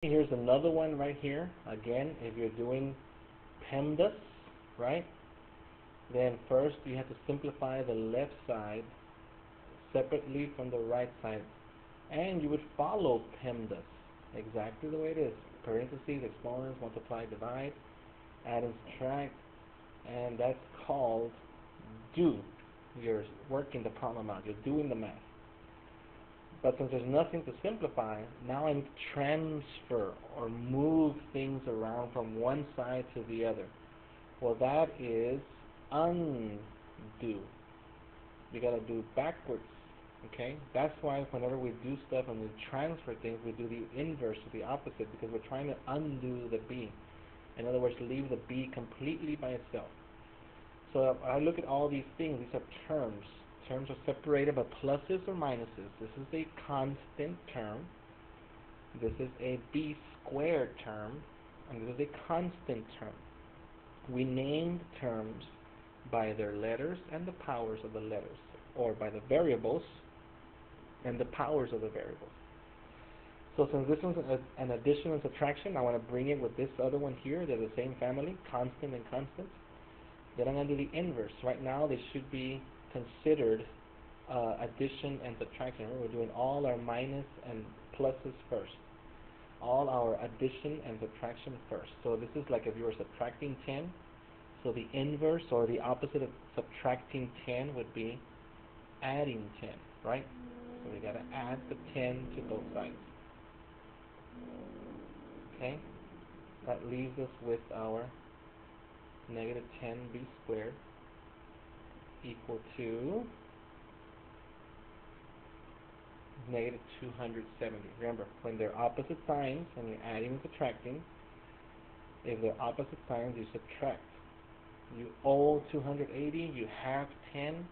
Here's another one right here. Again, if you're doing PEMDAS, right, then first you have to simplify the left side separately from the right side. And you would follow PEMDAS exactly the way it is. Parentheses, exponents, multiply, divide, add and subtract, and that's called do. You're working the problem out. You're doing the math. But since there's nothing to simplify, now I need to transfer or move things around from one side to the other. Well, that is undo. We gotta do backwards. Okay? That's why whenever we do stuff and we transfer things, we do the inverse or the opposite, because we're trying to undo the B. In other words, leave the B completely by itself. So if I look at all these things, these are terms. Terms are separated by pluses or minuses. This is a constant term. This is a B squared term. And this is a constant term. We named terms by their letters and the powers of the letters, or by the variables and the powers of the variables. So since this one's an addition and subtraction, I want to bring it with this other one here. They're the same family, constant and constant. Then I'm going to do the inverse. Right now they should be considered addition and subtraction. Remember, we're doing all our minus and pluses first. All our addition and subtraction first. So this is like if you were subtracting 10. So the inverse or the opposite of subtracting 10 would be adding 10, right? So we got to add the 10 to both sides. Okay? That leaves us with our negative 10b squared equal to negative 270. Remember, when they're opposite signs and you're adding and subtracting, if they're opposite signs, you subtract. You owe 280, you have 10.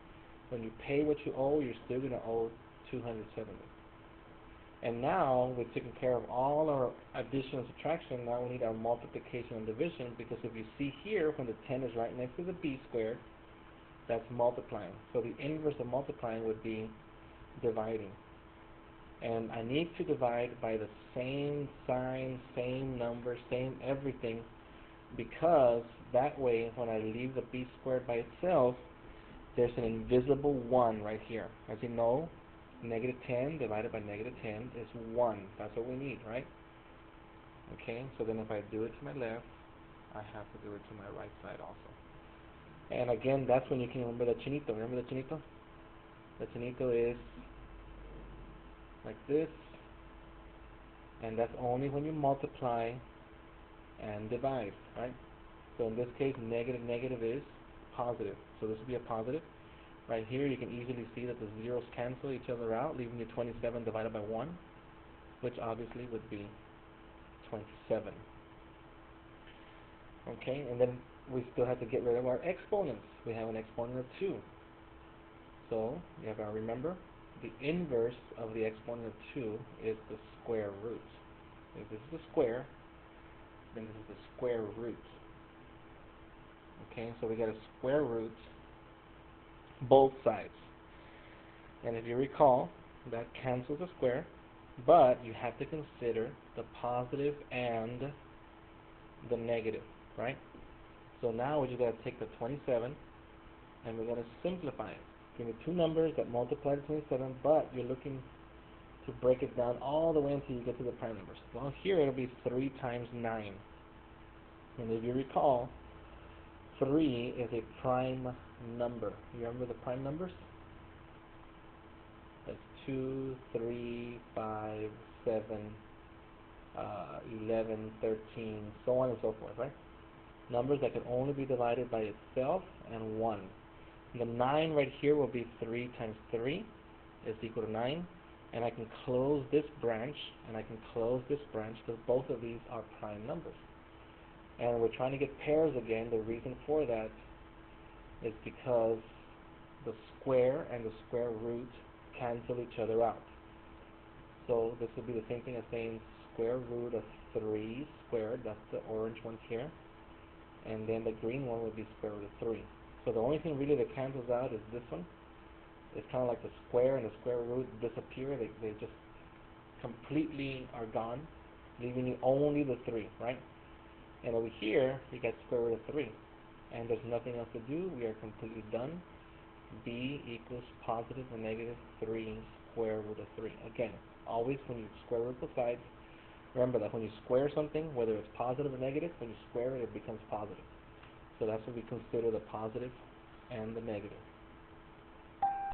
When you pay what you owe, you're still going to owe 270. And now we've taken care of all our addition and subtraction. Now we need our multiplication and division, because if you see here, when the 10 is right next to the b squared, that's multiplying. So the inverse of multiplying would be dividing. And I need to divide by the same sign, same number, same everything, because that way when I leave the b squared by itself, there's an invisible 1 right here. As you know, negative 10 divided by negative 10 is 1. That's what we need, right? Okay, so then if I do it to my left, I have to do it to my right side also. And again, that's when you can remember the chinito. Remember the chinito? The chinito is like this, and that's only when you multiply and divide, right? So in this case, negative negative is positive. So this would be a positive. Right here, you can easily see that the zeros cancel each other out, leaving you 27 divided by 1, which obviously would be 27. Okay, and then we still have to get rid of our exponents. We have an exponent of 2. So you have to remember, the inverse of the exponent of 2 is the square root. If this is the square, then this is the square root. Okay, so we got a square root both sides. And if you recall, that cancels the square, but you have to consider the positive and the negative, right? So now we just got to take the 27 and we're going to simplify it. Give me two numbers that multiply to 27, but you're looking to break it down all the way until you get to the prime numbers. Well, here it'll be 3 times 9. And if you recall, 3 is a prime number. You remember the prime numbers? That's 2, 3, 5, 7, 11, 13, so on and so forth, right? Numbers that can only be divided by itself and 1. The 9 right here will be 3 times 3 is equal to 9. And I can close this branch, and I can close this branch, because both of these are prime numbers. And we're trying to get pairs again. The reason for that is because the square and the square root cancel each other out. So this would be the same thing as saying square root of 3 squared. That's the orange ones here. And then the green one would be square root of 3. So the only thing really that cancels out is this one. It's kind of like the square and the square root disappear. They just completely are gone. leaving you only the 3, right? And over here, we got square root of 3. And there's nothing else to do. We are completely done. B equals positive or negative 3 square root of 3. Again, always when you square root the sides, remember that when you square something, whether it's positive or negative, when you square it, it becomes positive. So that's what we consider the positive and the negative.